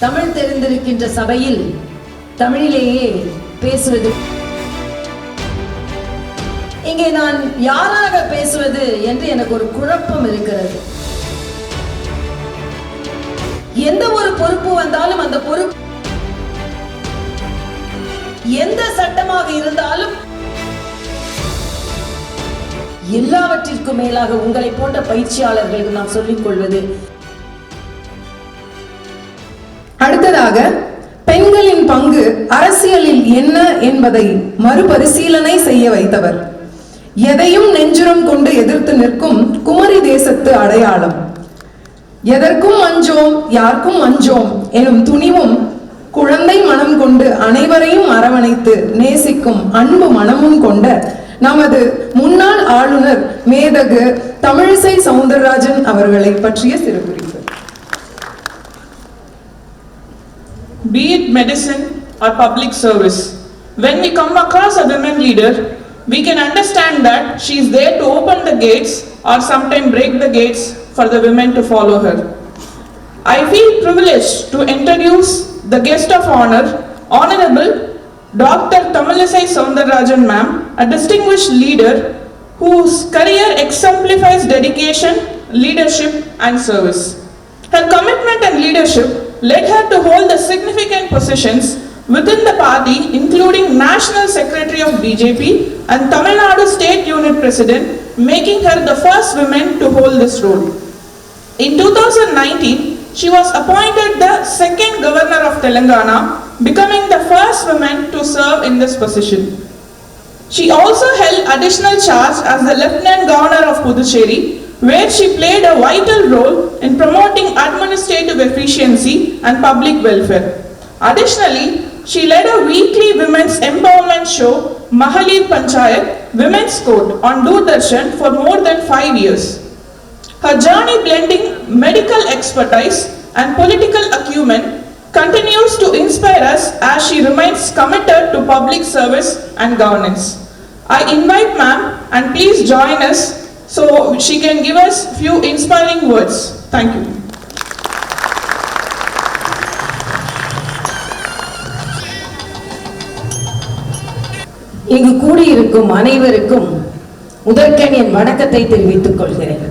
தமிழ் தெரிந்திருக்கின்ற சபையில் தமிழிலேயே பேசுவது. இங்கே நான் யாராக பேசுவது என்று எனக்கு ஒரு குழப்பம் இருக்கிறது. எந்த ஒரு பொறுப்பு வந்தாலும் அந்த பொறுப்பு எந்த சட்டமாக இருந்தாலும் எல்லாவற்றிற்கும் மேலாக உங்களை போன்ற பயிற்சியாளர்களுக்கு நான் சொல்லிக் கொள்வது. அடுத்ததாக பெண்களின் பங்கு அரசியலில் என்ன என்பதை மறுபரிசீலனை செய்ய வைத்தவர். எதையும் நெஞ்சுரம் கொண்டு எதிர்த்து நிற்கும் குமரி தேசத்து அடையாளம். எதற்கும் அஞ்சோம் யாருக்கும் அஞ்சோம் எனும் துணிவும் குழந்தை மனம் கொண்டு அனைவரையும் அரவணைத்து நேசிக்கும் அன்பு மனமும் கொண்ட நமது முன்னாள் ஆளுநர் மேதகு தமிழிசை சவுந்தரராஜன் அவர்களை பற்றிய சிறு குறிப்பு. Be it medicine or public service, when we come across a women leader, we can understand that she is there to open the gates or sometimes break the gates for the women to follow her. I feel privileged to introduce the guest of honor, Honorable Dr. Tamilisai Soundararajan ma'am, a distinguished leader whose career exemplifies dedication, leadership and service. Her commitment and leadership led her to hold the significant positions within the party, including National Secretary of BJP and Tamil Nadu State Unit President, making her the first woman to hold this role. In 2019, she was appointed the second governor of Telangana, becoming the first woman to serve in this position. She also held additional charge as the Lieutenant Governor of Puducherry, where she played a vital role in promoting administrative efficiency and public welfare. Additionally, she led a weekly women's empowerment show, Mahalir Panchayat Women's Court, on Doordarshan for more than 5 years. Her journey blending medical expertise and political acumen continues to inspire us as she remains committed to public service and governance. I invite ma'am and please join us so she can give us few inspiring words. Thank you. இங்கு கூடியிருக்கும் அனைவருக்கும் முதற்கண் என் வணக்கத்தை தெரிவித்துக் கொள்கிறேன்.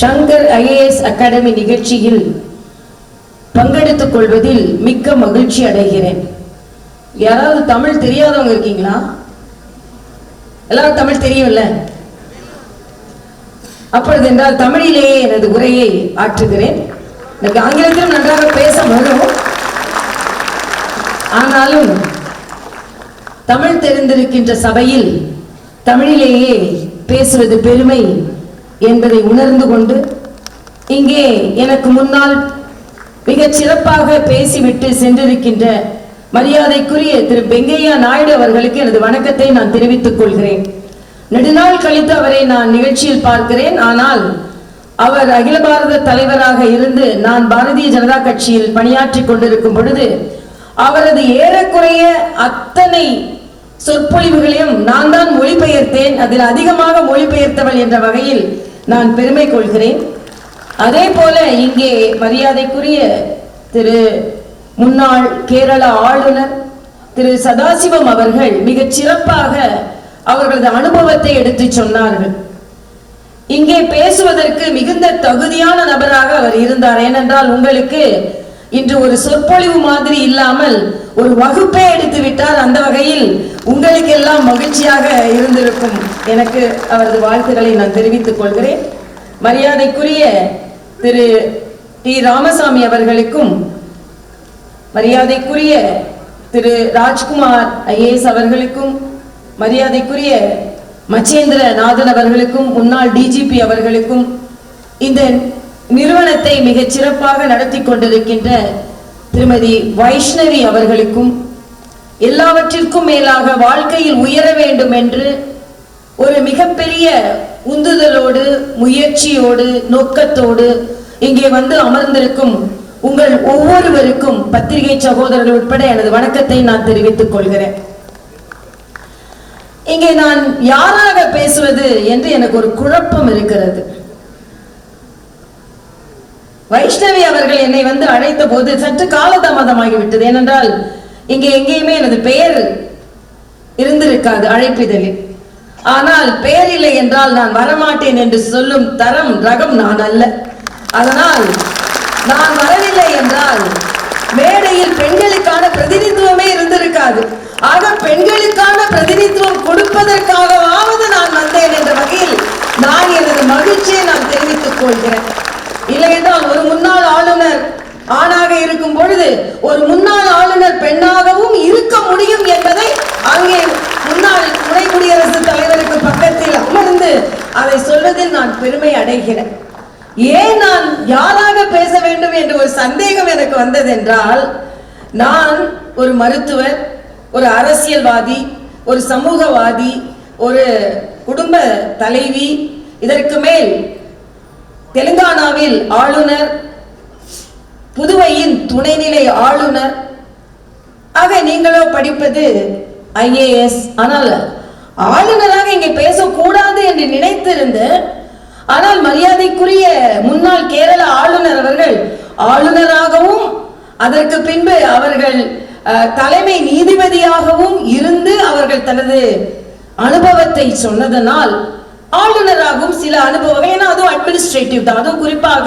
Shankar IAS academy நிகழ்ச்சியில் பங்கெடுத்துக் கொள்வதில் மிக்க மகிழ்ச்சி அடைகிறேன். யாராவது தமிழ் தெரியாதவங்க இருக்கீங்களா? எல்லாரும் தமிழ் தெரியும்ல? அப்பொழுது என்றால் தமிழிலேயே எனது உரையை ஆற்றுகிறேன். எனக்கு ஆங்கிலத்திலும் நன்றாக பேச வரும், ஆனாலும் தமிழ் தெரிந்திருக்கின்ற சபையில் தமிழிலேயே பேசுவது பெருமை என்பதை உணர்ந்து கொண்டு இங்கே எனக்கு முன்னால் மிகச் சிறப்பாக பேசிவிட்டு சென்றிருக்கின்ற மரியாதைக்குரிய திரு வெங்கையா நாயுடு அவர்களுக்கு எனது வணக்கத்தை நான் தெரிவித்துக் கொள்கிறேன். நெடுநாள் கழித்து அவரை நான் நிகழ்ச்சியில் பார்க்கிறேன். ஆனால் அவர் அகில பாரத தலைவராக இருந்து நான் பாரதிய ஜனதா கட்சியில் பணியாற்றிக் கொண்டிருக்கும் பொழுது அவரது ஏறக்குறைய அத்தனை சொற்பொழிவுகளையும் நான் தான் மொழிபெயர்த்தேன். அதில் அதிகமாக மொழிபெயர்த்தவள் என்ற வகையில் நான் பெருமை கொள்கிறேன். அதே போல இங்கே மரியாதைக்குரிய திரு முன்னாள் கேரள ஆளுநர் திரு சதாசிவம் அவர்கள் மிகச் சிறப்பாக அவர்களது அனுபவத்தை எடுத்து சொன்னார்கள். இங்கே பேசுவதற்கு மிகுந்த தகுதியான நபராக அவர் இருந்தார். ஏனென்றால் உங்களுக்கு இன்று ஒரு சொற்பொழிவு மாதிரி இல்லாமல் ஒரு வகுப்பே எடுத்து விட்டார். அந்த வகையில் உங்களுக்கு எல்லாம் மகிழ்ச்சியாக இருந்திருக்கும். எனக்கு அவரது வாழ்த்துக்களை நான் தெரிவித்துக் கொள்கிறேன். மரியாதைக்குரிய திரு டி ராமசாமி அவர்களுக்கும் மரியாதைக்குரிய திரு ராஜ்குமார் IAS அவர்களுக்கும் மரியாதைக்குரிய மச்சேந்திரநாதன் அவர்களுக்கும் முன்னாள் DGP அவர்களுக்கும் இந்த நிறுவனத்தை மிகச் சிறப்பாக நடத்தி கொண்டிருக்கின்ற திருமதி வைஷ்ணவி அவர்களுக்கும் எல்லாவற்றிற்கும் மேலாக வாழ்க்கையில் உயர வேண்டும் என்று ஒரு மிகப்பெரிய உந்துதலோடு முயற்சியோடு நோக்கத்தோடு இங்கே வந்து அமர்ந்திருக்கும் உங்கள் ஒவ்வொருவருக்கும் பத்திரிகை சகோதரர்கள் உட்பட எனது வணக்கத்தை நான் தெரிவித்துக் கொள்கிறேன். இங்கே நான் யாராக பேசுவது என்று எனக்கு ஒரு குழப்பம் இருக்கிறது. வைஷ்ணவி அவர்கள் என்னை வந்து அழைத்த போது சற்று காலதாமதமாகிவிட்டது. ஏனென்றால் இங்கே எங்கேயுமே எனது பெயர் இருந்திருக்காது அழைப்பிதழில். ஆனால் பெயர் இல்லை என்றால் நான் வரமாட்டேன் என்று சொல்லும் தரம் ரகம் நான் அல்ல. அதனால் நான் வரவில்லை என்றால் மேடையில் பெண்களுக்கான பிரதிநிதித்துவமே இருந்திருக்காது. ஆக பெண்களுக்கான பிரதிநிதித்துவம் கொடுப்பதற்காகவாவது நான் வந்தேன் என்ற வகையில் நான் எனது மகிழ்ச்சியை நான் தெரிவித்துக் கொள்கிறேன். இல்லை என்றால் ஒரு முன்னாள் ஆளுநர் ஆணாக இருக்கும் பொழுது ஒரு முன்னாள் ஆளுநர் பெண்ணாகவும் இருக்க முடியும் என்பதை அங்கே முன்னாள் துணை குடியரசுத் தலைவருக்கு பக்கத்தில் அமர்ந்து அதை சொல்வதில் நான் பெருமை அடைகிறேன். ஏன் நான் யாராக பேச வேண்டும் என்ற ஒரு சந்தேகம் எனக்கு வந்தது என்றால், நான் ஒரு மருத்துவர், ஒரு அரசியல்வாதி, ஒரு சமூகவாதி, ஒரு குடும்ப தலைவி, இதற்கு மேல் தெலுங்கானாவில் ஆளுநர், புதுவையின் துணைநிலை ஆளுநர். ஆக நீங்களோ படிப்பது IAS. ஆனால் ஆளுநராக இங்கே பேசக்கூடாது என்று நினைத்திருந்து, ஆனால் மரியாதைக்குரிய முன்னாள் கேரள ஆளுநர் அவர்கள் ஆளுநராகவும் அதற்கு பின்பு அவர்கள் தலைமை நீதிபதியாகவும் இருந்து அவர்கள் தனது அனுபவத்தை சொன்னதனால் ஆளுநராகவும் சில அனுபவங்கள், ஏன்னா அதுவும் அட்மினிஸ்ட்ரேட்டிவ் தான். அதுவும் குறிப்பாக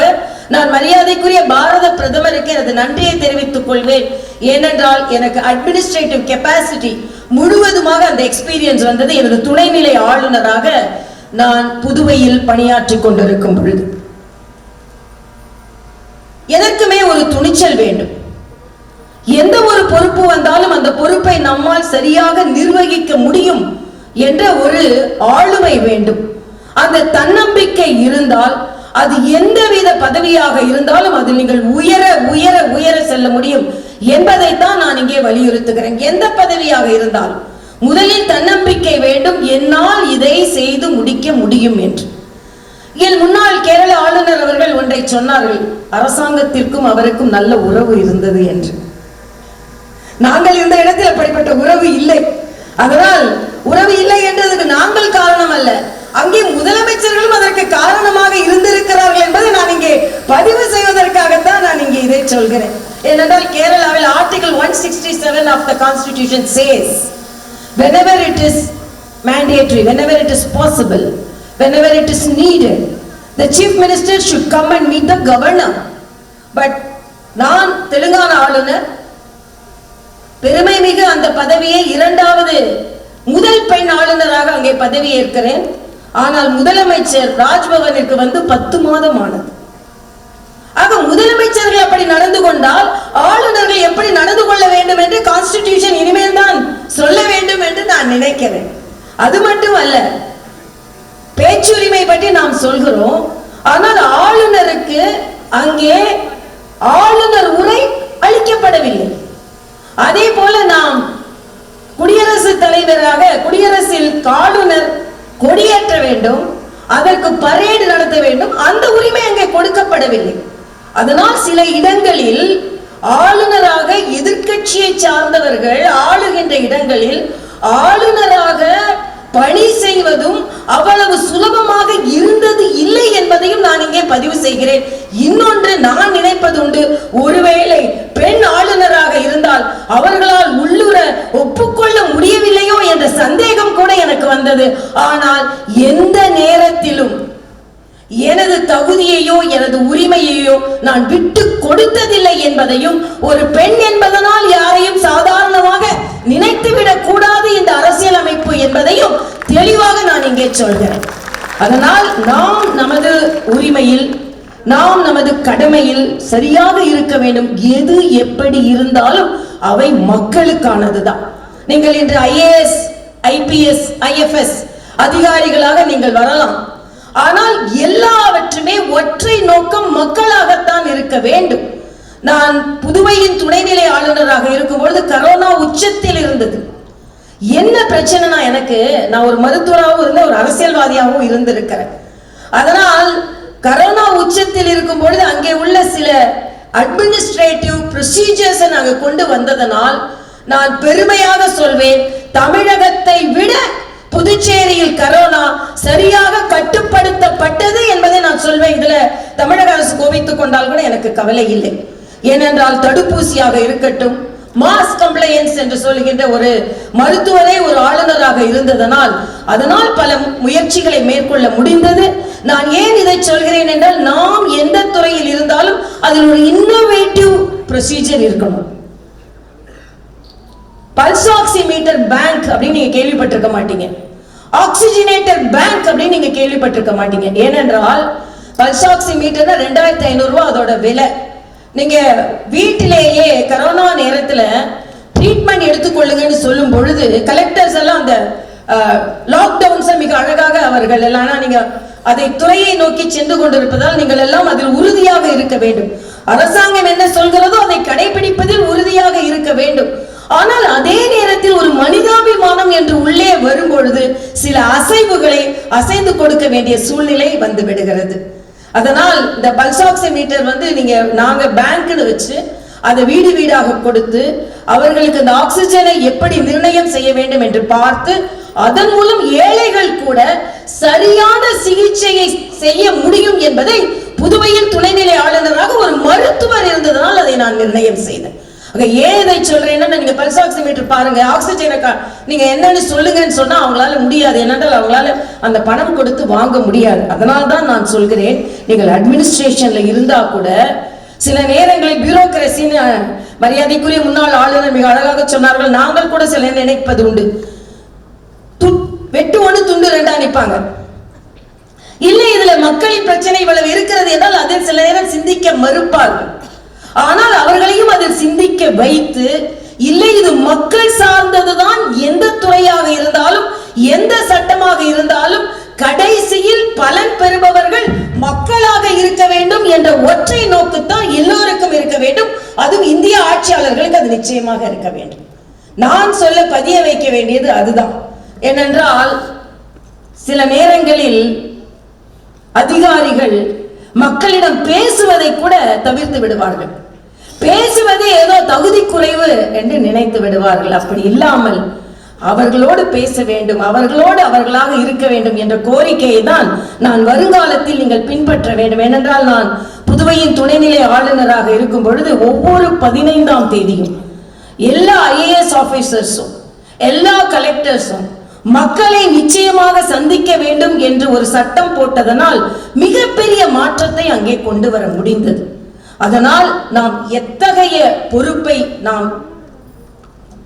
நான் மரியாதைக்குரிய பாரத பிரதமருக்கு எனது நன்றியை தெரிவித்துக் கொள்வேன். ஏனென்றால் எனக்கு அட்மினிஸ்ட்ரேட்டிவ் கெப்பாசிட்டி முழுவதுமாக அந்த எக்ஸ்பீரியன்ஸ் வந்தது எனது துணைநிலை ஆளுநராக நான் புதுவையில் பணியாற்றிக் கொண்டிருக்கும் பொழுது. எதற்குமே ஒரு துணிச்சல் வேண்டும். எந்த ஒரு பொறுப்பு வந்தாலும் அந்த பொறுப்பை நம்மால் சரியாக நிர்வகிக்க முடியும் என்ற ஒரு ஆளுமை வேண்டும். அந்த தன்னம்பிக்கை இருந்தால் அது எந்தவித பதவியாக இருந்தாலும் அதில் நீங்கள் உயர உயர உயர செல்ல முடியும் என்பதைத்தான் நான் இங்கே வலியுறுத்துகிறேன். எந்த பதவியாக இருந்தாலும் முதலில் தன்னம்பிக்கை வேண்டும், என்னால் இதை செய்து முடிக்க முடியும் என்று. என் முன்னாள் கேரள ஆளுநர் அவர்கள் ஒன்றை சொன்னார்கள், அரசாங்கத்திற்கும் அவருக்கும் நல்ல உறவு இருந்தது என்று. நாங்கள் இந்த இடத்தில் அப்படிப்பட்ட உறவு இல்லை. அதனால் உறவு இல்லை என்றதுக்கு நாங்கள் காரணம் அல்ல, அங்கே முதலமைச்சர்களும் அதற்கு காரணமாக இருந்திருக்கிறார்கள் என்பதை நான் இங்கே பதிவு செய்வதற்காகத்தான் நான் இங்கே இதை சொல்கிறேன். ஏனென்றால் கேரளாவில் article 167 of the Constitution says, whenever it is mandatory, whenever it is possible, whenever it is needed, the chief minister should come and meet the governor. But நான் தெலுங்கானா ஆளுநர், பெருமை மிகு அந்த பதவியை இரண்டாவது முதல் பெண் ஆளுநராக அங்கே பதவி ஏற்கிறேன். ஆனால் முதலமைச்சர் ராஜ்பவனிற்கு வந்து 10 மாதம் ஆனது. ஆக முதலமைச்சர்கள் அப்படி நடந்து கொண்டால் ஆளுநர்கள் எப்படி நடந்து கொள்ள வேண்டும் என்று கான்ஸ்டிடியூஷன் இனிமேல் தான் சொல்ல வேண்டும் என்று நான் நினைக்கிறேன். அது மட்டும் அல்ல, பேச்சுரிமை பற்றி நாம் சொல்கிறோம், ஆனால் ஆளுநருக்கு அங்கே ஆளுநர் உரை அளிக்கப்படவில்லை. அதே போல நாம் குடியரசுத் தலைவராக குடியரசில் ஆளுநர் கொடியேற்ற வேண்டும், அதற்கு பரேடு நடத்த வேண்டும், அந்த உரிமை அங்கே கொடுக்கப்படவில்லை. அதனால் சில இடங்களில் ஆளுநராக எதிர்க்கட்சியை சார்ந்தவர்கள் ஆளுகின்ற இடங்களில் ஆளுநராக பணி செய்வதும் அவ்வளவு சுலபமாக இருந்தது இல்லை என்பதையும் நான் இங்கே பதிவு செய்கிறேன். இன்னொன்று நான் நினைப்பது உண்டு, ஒருவேளை பெண் ஆளுநராக இருந்தால் அவர்களால் உள்ளுர ஒப்புக்கொள்ள முடியவில்லையோ என்ற சந்தேகம் கூட எனக்கு வந்தது. ஆனால் எந்த நேரத்திலும் எனது தகுதியையோ எனது உரிமையையோ நான் விட்டு கொடுத்ததில்லை என்பதையும், ஒரு பெண் என்பதனால் யாரையும் சாதாரணமாக நினைத்துவிடக் கூடாது இந்த அரசியல் அமைப்பு என்பதையும் தெளிவாக நான் இங்கே சொல்கிறேன். அதனால் நாம் நமது உரிமையில், நாம் நமது கடமையில் சரியாக இருக்க வேண்டும். எது எப்படி இருந்தாலும் அவை மக்களுக்கானதுதான். நீங்கள் இன்று IAS, IPS, IFS அதிகாரிகளாக நீங்கள் வரலாம், ஆனால் எல்லாவற்றுமே ஒற்றை நோக்கம் மக்களாகத்தான் இருக்க வேண்டும். நான் புதுவையின் துணைநிலை ஆளுநராக இருக்கும் பொழுது கரோனா உச்சத்தில் இருந்தது. என்ன பிரச்சனைனா, எனக்கு நான் ஒரு மருத்துவராகவும் இருந்தேன், ஒரு அரசியல்வாதியாகவும் இருந்திருக்கிறேன். அதனால் கரோனா உச்சத்தில் இருக்கும் பொழுது அங்கே உள்ள சில அட்மினிஸ்ட்ரேட்டிவ் ப்ரொசீஜர்ஸை நாங்கள் கொண்டு வந்ததனால் நான் பெருமையாக சொல்வேன், தமிழகத்தை விட புதுச்சேரியில் கரோனா சரியாக கட்டுப்படுத்தப்பட்டது என்பதை நான் சொல்வேன். இதுல தமிழக அரசு கோபித்துக் கொண்டால் கூட எனக்கு கவலை இல்லை. ஏனென்றால் தடுப்பூசியாக இருக்கட்டும், மாஸ் கம்ப்ளையன்ஸ் என்று சொல்லுகின்ற ஒரு மருத்துவரே ஒரு ஆளுநராக இருந்ததனால் அதனால் பல முயற்சிகளை மேற்கொள்ள முடிந்தது. நான் ஏன் இதை சொல்கிறேன் என்றால், நாம் எந்த துறையில் இருந்தாலும் அதில் ஒரு இன்னோவேட்டிவ் ப்ரொசீஜர் இருக்கணும். பல்ஸ் ஆக்சிமீட்டர் பேங்க் அப்படின்னு நீங்க கேள்விப்பட்டிருக்க மாட்டீங்க. ஆக்சிஜனேட்டர் பேங்க் அப்படின்னு நீங்க கேள்விப்பட்டிருக்க மாட்டீங்க. ஏனென்றால் பல்ஸ் ஆக்சிமீட்டர் 2500 ரூபாய் அதோட விலை. நீங்க வீட்டிலேயே கரோனா நேரத்துல ட்ரீட்மெண்ட் எடுத்துக்கொள்ளுங்கன்னு சொல்லும் பொழுது கலெக்டர்ஸ் எல்லாம் அந்த லாக்டவுன்ஸ் மிக அழகாக அவர்கள் எல்லாம், நீங்க அதை துறையை நோக்கி சென்று கொண்டிருப்பதால் நீங்கள் எல்லாம் அதில் உறுதியாக இருக்க வேண்டும். அரசாங்கம் என்ன சொல்கிறதோ அதை கடைபிடிப்பதில் உறுதியாக இருக்க வேண்டும். ஆனால் அதே நேரத்தில் ஒரு மனிதாபிமானம் என்று உள்ளே வரும் பொழுது சில அசைவுகளை அசைந்து கொடுக்க வேண்டிய சூழ்நிலை வந்து விடுகிறது. அதனால் இந்த பல்ஸ் ஆக்சிமீட்டர் நாங்க பேங்க்னு வச்சு அதை வீடு வீடாக கொடுத்து அவர்களுக்கு இந்த ஆக்சிஜனை எப்படி நிர்ணயம் செய்ய வேண்டும் என்று பார்த்து அதன் மூலம் ஏழைகள் கூட சரியான சிகிச்சையை செய்ய முடியும் என்பதை புதுவையில் துணைநிலை ஆளுநராக ஒரு மருத்துவர் இருந்ததனால் அதை நான் நிர்ணயம் செய்தேன். ஏன் இதை சொல்றேன்னா, நீங்க பல்ஸ் ஆக்சிமீட்டர் பாருங்க, ஆக்சிஜனை நீங்க என்னன்னு சொல்லுங்கன்னு சொன்னா அவங்களால முடியாது. என்னென்றால் அவங்களால அந்த பணம் கொடுத்து வாங்க முடியாது. அதனால்தான் நான் சொல்கிறேன், நீங்கள் அட்மினிஸ்ட்ரேஷன்ல இருந்தா கூட சில நேரங்களில் பியூரோக்ரசின்னு மரியாதைக்குரிய முன்னாள் ஆளுநர் மிக அழகாக சொன்னார்கள். நாங்கள் கூட சில நினைப்பது உண்டு, வெட்டு ஒன்று துண்டு ரெண்டா நிற்பாங்க. இல்லை, இதுல மக்களின் பிரச்சனை இவ்வளவு இருக்கிறது என்றால் அதில் சில நேரம் சிந்திக்க மறுப்பார்கள். ஆனால் அவர்களையும் அதில் சிந்திக்க வைத்து, இல்லை இது மக்கள் சார்ந்ததுதான், எந்த துறையாக இருந்தாலும் எந்த சட்டமாக இருந்தாலும் கடைசியில் பலன் பெறுபவர்கள் மக்களாக இருக்க வேண்டும் என்ற ஒற்றை நோக்குத்தான் எல்லோருக்கும் இருக்க வேண்டும். அதுவும் இந்திய ஆட்சியாளர்களுக்கு அது நிச்சயமாக இருக்க வேண்டும். நான் சொல்ல பதிய வைக்க வேண்டியது அதுதான். ஏனென்றால் சில நேரங்களில் அதிகாரிகள் மக்களிடம் பேசுவதை கூட தவிர்த்து விடுவார்கள். பேசுவதே ஏதோ தகுதி குறைவு என்று நினைத்து விடுவார்கள். அப்படி இல்லாமல் அவர்களோடு பேச வேண்டும், அவர்களோடு அவர்களாக இருக்க வேண்டும் என்ற கோரிக்கையை தான் நான் வருங்காலத்தில் நீங்கள் பின்பற்ற வேண்டும். ஏனென்றால் நான் புதுவையின் துணைநிலை ஆளுநராக இருக்கும் பொழுது ஒவ்வொரு 15ஆம் தேதியும் எல்லா IAS ஆபீசர்ஸும் எல்லா கலெக்டர்ஸும் மக்களை நிச்சயமாக சந்திக்க வேண்டும் என்று ஒரு சட்டம் போட்டதனால் மிகப்பெரிய மாற்றத்தை அங்கே கொண்டு வர முடிந்தது. அதனால் நாம் எத்தகைய பொறுப்பை நாம்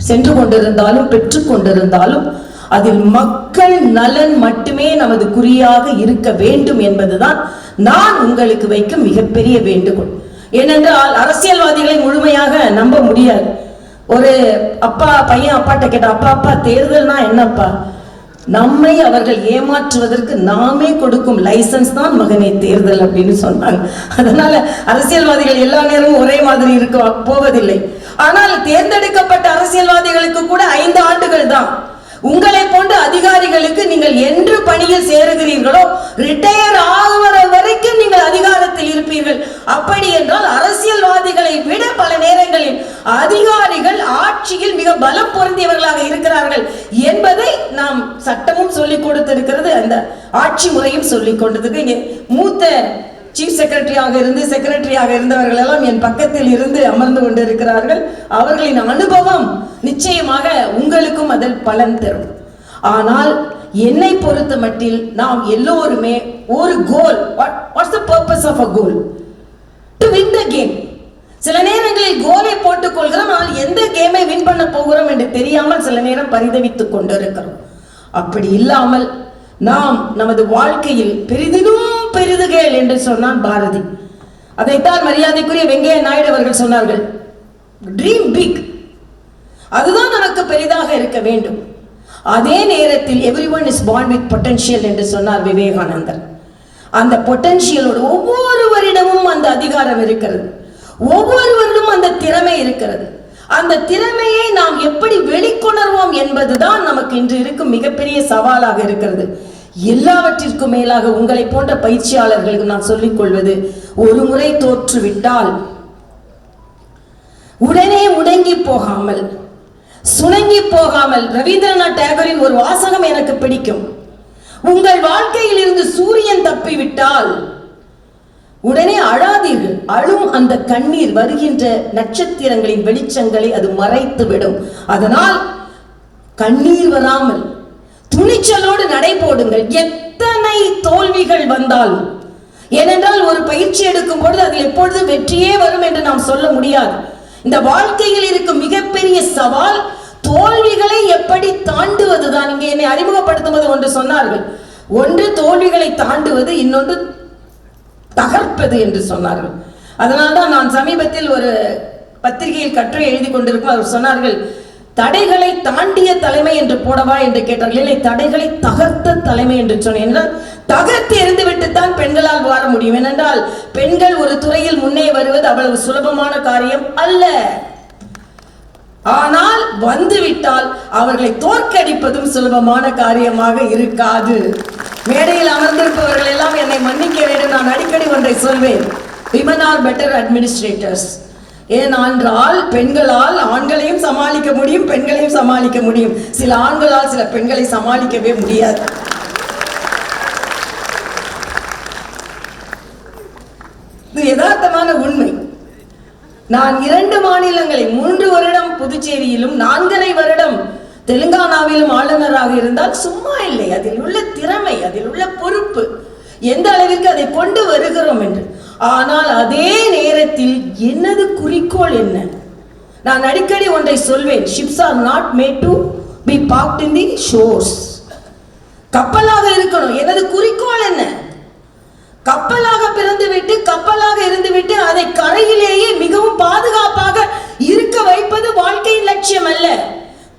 சென்று கொண்டிருந்தாலும் பெற்றுக் கொண்டிருந்தாலும் அதில் மக்கள் நலன் மட்டுமே நமது குறியாக இருக்க வேண்டும் என்பதுதான் நான் உங்களுக்கு வைக்கும் மிகப்பெரிய வேண்டுகோள். ஏனென்றால் அரசியல்வாதிகளை முழுமையாக நம்ப முடியாது. ஒரு அப்பா பையன் அப்பாட்ட கேட்ட, அப்பா தேர்தல்னா என்னப்பா? நம்மை அவர்கள் ஏமாற்றுவதற்கு நாமே கொடுக்கும் லைசன்ஸ் தான் மகனே தேர்தல் அப்படின்னு சொன்னாங்க. அதனால அரசியல்வாதிகள் எல்லா நேரமும் ஒரே மாதிரி இருக்க போவதில்லை. ஆனால் தேர்ந்தெடுக்கப்பட்ட அரசியல்வாதிகளுக்கு கூட 5 ஆண்டுகள் தான். உங்களை போன்ற அதிகாரிகளுக்கு நீங்கள் என்று பணியில் சேருகிறீர்களோ ரிட்டையர் ஆகுவர வரைக்கும் நீங்கள் அதிகாரத்தில் இருப்பீர்கள். அப்படி என்றால் அரசியல்வாதிகளை விட பல நேரங்களில் அதிகாரிகள் ஆட்சியில் மிக பலம் பொருந்தியவர்களாக இருக்கிறார்கள் என்பதை நாம் சட்டமும் சொல்லிக் கொடுத்திருக்கிறது, அந்த ஆட்சி முறையும் சொல்லிக் கொண்டிருக்கு. இங்கே மூத்த சீஃப் செக்ரட்டரியாக இருந்தவர்கள் எல்லாம் என் பக்கத்தில் இருந்து அமர்ந்து கொண்டிருக்கிறார்கள். அவர்களின் அனுபவம் நிச்சயமாக உங்களுக்கும் அதில் பலன் தரும். ஆனால் என்னை பொறுத்த மட்டில் நாம் எல்லோருமே ஒரு goal, what's the purpose of a goal? to win the game. சில நேரங்களில் கோலை போட்டுக் கொள்கிறோம், ஆனால் எந்த கேமை வின் பண்ண போகிறோம் என்று தெரியாமல் சில நேரம் பரிதவித்துக் கொண்டிருக்கிறோம். அப்படி இல்லாமல் நாம் நமது வாழ்க்கையில் பெரிதிலும் பெரிதுகள் என்று சொன்னான் பாரதி. அதைத்தான் மரியாதைக்குரிய வெங்கையா நாயுடு அவர்கள் சொன்னார்கள், ட்ரீம் பிக். அதுதான் நமக்கு பெரிதாக இருக்க வேண்டும். அதே நேரத்தில் everyone is born with potential என்று சொன்னார் விவேகானந்தர். அந்த பொட்டன்ஷியலோடு ஒவ்வொருவரிடமும் அந்த அதிகாரம் இருக்கிறது, ஒவ்வொருவரிடமும் அந்த திறமை இருக்கிறது. அந்த திறமையை நாம் எப்படி வெளிக்கொணர்வோம் என்பதுதான் நமக்கு இன்று இருக்கும் மிகப்பெரிய சவாலாக இருக்கிறது. எல்லாவற்றிற்கும் மேலாக உங்களை போன்ற பயிற்சியாளர்களுக்கு நான் சொல்லிக் கொள்வது, ஒரு முறை தோற்றுவிட்டால் உடனே முடங்கி போகாமல், சுணங்கி போகாமல், ரவீந்திரநாத் டாகூரின் ஒரு வாசகம் எனக்கு பிடிக்கும், உங்கள் வாழ்க்கையில் இருந்து சூரியன் தப்பிவிட்டால் உடனே அழாதீர்கள். அழும் அந்த கண்ணீர் வருகின்ற நட்சத்திரங்களின் வெளிச்சங்களை அது மறைத்து விடும். அதனால் கண்ணீர் வராமல் துணிச்சலோடு நடை போடுங்கள். எத்தனை தோல்விகள் வந்தாலும், ஏனென்றால் ஒரு பயிற்சி எடுக்கும் பொழுது அதில் எப்பொழுதும் வெற்றியே வரும் என்று நாம் சொல்ல முடியாது. இந்த வாழ்க்கையில் இருக்கும் மிகப்பெரிய சவால் தோல்விகளை எப்படி தாண்டுவதுதான். இங்கே என்னை அறிமுகப்படுத்தும் போது ஒன்று சொன்னார்கள், ஒன்று தோல்விகளை தாண்டுவது, இன்னொன்று தகர்ப்பது என்று சொன்னார்கள். அதனால்தான் நான் சமீபத்தில் ஒரு பத்திரிகையில் கட்டுரை எழுதி கொண்டிருக்கும் அவர் சொன்னார்கள், தடைகளை தாண்டிய தலைமை என்று போடவா என்று கேட்டார்கள். இல்லை, தடைகளை தகர்த்த தலைமை என்று சொன்னேன். என்றால் தகர்த்து எறிந்துவிட்டுத்தான் பெண்களால் வர முடியும். ஏனென்றால் பெண்கள் ஒரு துறையில் முன்னே வருவது அவ்வளவு சுலபமான காரியம் அல்ல. ஆனால் வந்துவிட்டால் அவர்களை தோற்கடிப்பதும் சுலபமான காரியமாக இருக்காது. மேடையில் அமர்ந்திருப்பவர்கள் எல்லாம் என்னை மன்னிக்க வேண்டும். நான் அடிக்கடி ஒன்றை சொல்வேன், women are better administrators. ஏனென்றால் பெண்களால் ஆண்களையும் சமாளிக்க முடியும், பெண்களையும் சமாளிக்க முடியும். சில ஆண்களால் சில பெண்களை சமாளிக்கவே முடியாது. இது யதார்த்தமான உண்மை. நான் 2 மாநிலங்களில் 3 வருடம் புதுச்சேரியிலும் 4.5 வருடம் தெலுங்கானாவிலும் ஆளுநராக இருந்தால் சும்மா இல்லை. அதில் உள்ள திறமை, அதில் உள்ள பொறுப்பு, எந்த அளவிற்கு அதை கொண்டு வருகிறோம் என்று. ஆனால் அதே நேரத்தில் எனது குறிக்கோள் என்ன? நான் அடிக்கடி ஒன்றை சொல்வேன், ships are not made to be parked in the shores. கப்பலாக இருக்கணும். எனது குறிக்கோள் என்ன? கப்பலாக பிறந்துவிட்டு கப்பலாக இருந்துவிட்டு அதை கரையிலேயே மிகவும் பாதுகாப்பாக இருக்க வைப்பது வாழ்க்கையின் லட்சியம் அல்ல.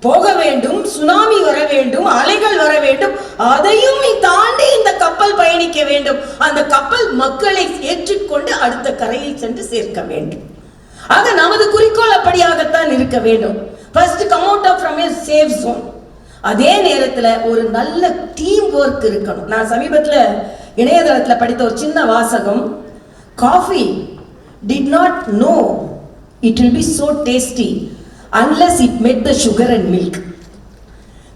போக வேண்டும், சுனாமி வர வேண்டும், அலைகள் வர வேண்டும், அதையும் தாண்டி இந்த கப்பல் பயணிக்க வேண்டும். அந்த கப்பல் மக்களை ஏற்றிக்கொண்டு அடுத்த கரையை சென்று சேர்க்க வேண்டும். ஆக நமது குறிக்கோள் அப்படியாகத்தான் இருக்க வேண்டும். First come out from a safe zone. அதே நேரத்தில் ஒரு நல்ல டீம் ஒர்க் இருக்கணும். நான் சமீபத்தில் இணையதளத்தில் படித்த ஒரு சின்ன வாசகம், coffee did not know it will be so tasty unless it met the sugar and milk.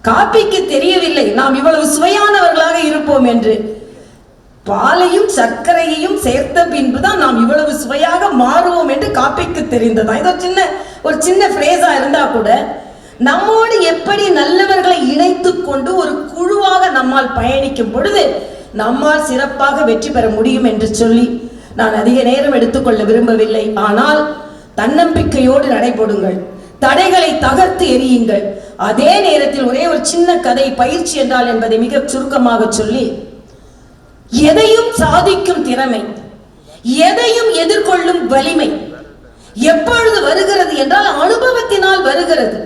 காபிக்கு தெரியவில்லை நாம் இவ்வளவு சுவையானவர்களாக இருப்போம் என்று. பாலையும் சர்க்கரையையும் சேர்த்த பின்புதான் நாம் இவ்வளவு சுவையாக மாறுவோம் என்று காபிக்கு தெரிந்ததா. இது ஒரு சின்ன ஃப்ரேஸா இருந்தா கூட நம்மோடு எப்படி நல்லவர்களை இணைத்துக் கொண்டு ஒரு குழுவாக நம்மால் பயணிக்கும் பொழுது நம்மால் சிறப்பாக வெற்றி பெற முடியும் என்று சொல்லி நான் அதிக நேரம் எடுத்துக்கொள்ள விரும்பவில்லை. ஆனால் தன்னம்பிக்கையோடு நடைபோடுங்கள், தடைகளை தகர்த்து எறியுங்கள். அதே நேரத்தில் ஒரே ஒரு சின்ன கதை, பயிற்சி என்றால் என்பதை மிக சுருக்கமாக சொல்லி, எதையும் சாதிக்கும் திறமை, எதையும் எதிர்கொள்ளும் வலிமை எப்பொழுது வருகிறது என்றால் அனுபவத்தினால் வருகிறது.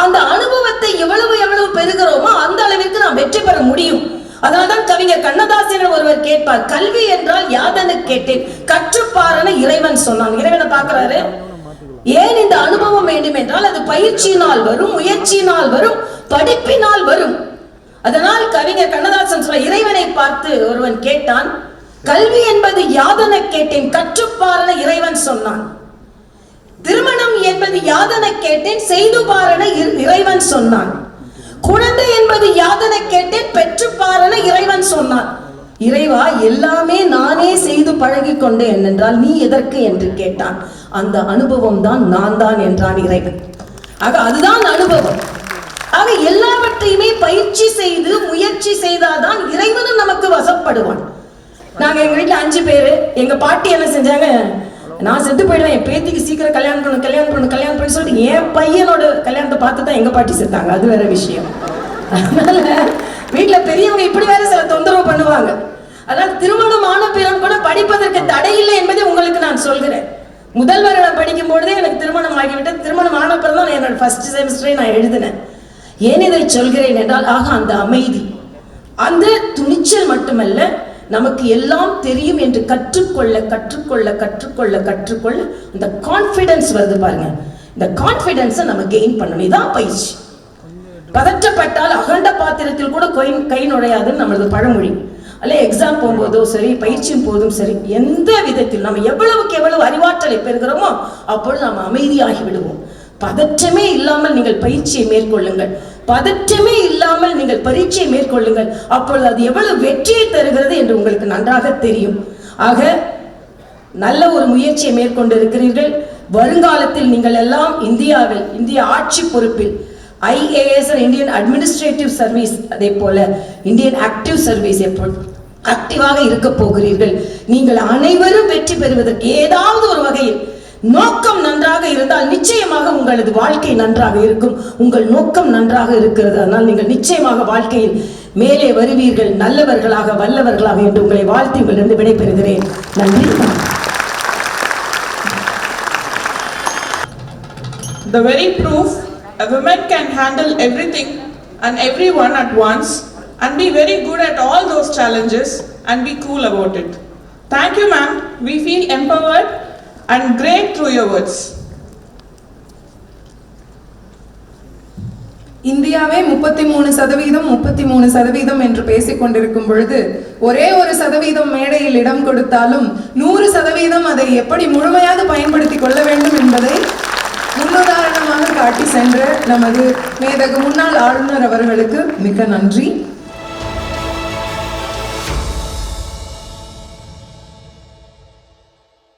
அந்த அனுபவத்தை எவ்வளவு பெறுகிறோமோ அந்த அளவிற்கு நாம் வெற்றி பெற முடியும். அதனால்தான் கவிஞர் கண்ணதாசன் ஒருவர் கேட்பார், கல்வி என்றால் யாதென கேட்டேன், கற்றுப்பாரன இறைவன் சொன்னான். இறைவனை பார்க்கிறாரு. ஏன் இந்த அனுபவம் வேண்டும் என்றால் அது பயிற்சியினால் வரும், முயற்சியினால் வரும், படிப்பினால் வரும். அதனால் கவிஞர் கண்ணதாசன் சொல்ல, இறைவனை பார்த்து ஒருவன் கேட்டான், கல்வி என்பது யாதென கேட்டேன், கற்றுப்பாரன இறைவன் சொன்னான். திருமணம் என்பது யாதென கேட்டேன், செய்து பாரன இறைவன் சொன்னான். குழந்தை என்பது யாதென கேட்டேன், பெற்று பாரன இறைவன் சொன்னான். இறைவா, எல்லாமே நானே செய்து பழகி கொண்டேன் என்றால் நீ எதற்கு என்று கேட்டான். அந்த அனுபவம் தான் நான் தான் என்றான் இறைவன். ஆக அதுதான் அனுபவம். ஆக எல்லாவற்றையுமே பயிற்சி செய்து முயற்சி செய்தாதான் இறைவனும் நமக்கு வசப்படுவான். நாங்க எங்க வீட்டுல 5 பேரு. எங்க பாட்டி என்ன செஞ்சாங்க, நான் செத்து போயிடுவேன், என் பேத்திக்கு சீக்கிரம் கல்யாணம் பண்ணு சொல்லிட்டு என் பையனோட கல்யாணத்தை பார்த்து தான் எங்க பாட்டி செத்தாங்க. அது வேற விஷயம். அதனால வீட்டுல பெரியவங்க இப்படி வேற சில தொந்தரவு பண்ணுவாங்க. அதனால திருமணம் ஆன பிறகு கூட படிப்பதற்கு தடை இல்லை என்பதை உங்களுக்கு நான் சொல்கிறேன். முதல் வருடம் படிக்கும் பொழுதே எனக்கு திருமணம் ஆகிவிட்டது. திருமணம் ஆன பிறகு தான் என்னோட ஃபர்ஸ்ட் செமஸ்டரை நான் எழுதினேன். ஏன் இதை சொல்கிறேன் என்றால், அந்த அமைதி, அந்த துணிச்சல் மட்டுமல்ல, நமக்கு எல்லாம் தெரியும் என்று கற்றுக்கொள்ள இந்த கான்ஃபிடன்ஸ் வருது பாருங்க. இந்த கான்ஃபிடன்ஸை நம்ம கெயின் பண்ணணும். இதான் பயிற்சி. பதற்றப்பட்டால் அகண்ட பாத்திரத்தில் கூட கை நுழையாதுன்னு நம்மளது பழமொழி. அல்ல, எக்ஸாம் போகும்போதோ சரி, பயிற்சியும் போதும் சரி, எந்த விதத்தில் நம்ம எவ்வளவு அறிவாற்றலை பெறுகிறோமோ அப்பொழுது நாம் அமைதியாகி விடுவோம். பதற்றமே இல்லாமல் நீங்கள் பயிற்சியை மேற்கொள்ளுங்கள், பதற்றமே இல்லாமல் நீங்கள் பரீட்சையை மேற்கொள்ளுங்கள். அப்பொழுது அது எவ்வளவு வெற்றியை தருகிறது என்று உங்களுக்கு நன்றாக தெரியும். ஆக நல்ல ஒரு முயற்சியை மேற்கொண்டு இருக்கிறீர்கள். வருங்காலத்தில் நீங்கள் எல்லாம் இந்திய ஆட்சி பொறுப்பில் IAS இந்தியன் அட்மினிஸ்ட்ரேட்டிவ் சர்வீஸ், அதே போல இந்தியன் ஆக்டிவ் சர்வீஸ் ஆக்டிவாக இருக்க போகிறீர்கள். நீங்கள் அனைவரும் வெற்றி பெறுவதற்கு ஏதாவது ஒரு வகையில் நோக்கம் நன்றாக இருந்தால் நிச்சயமாக உங்களது வாழ்க்கை நன்றாக இருக்கும். உங்கள் நோக்கம் நன்றாக இருக்கிறது, அதனால் நீங்கள் நிச்சயமாக வாழ்க்கையில் மேலே வருவீர்கள், நல்லவர்களாக வல்லவர்களாக என்று உங்களை வாழ்த்தி உங்களிடம் விடைபெறுகிறேன். நன்றி. The very proof a woman can handle everything and everyone at once and be very good at all those challenges and be cool about it. Thank you, ma'am. We feel empowered and great through your words. இந்தியாவே 33% என்று பேசிக் கொண்டிருக்கும் பொழுது ஒரே ஒரு சதவீதம் மேடையில் இடம் கொடுத்தாலும் 100% அதை எப்படி முழுமையாக பயன்படுத்திக் கொள்ள வேண்டும் என்பதை முன்னுதாரணமாக காட்டி சென்ற நமது மேதகு முன்னாள் ஆளுநர் அவர்களுக்கு மிக்க நன்றி.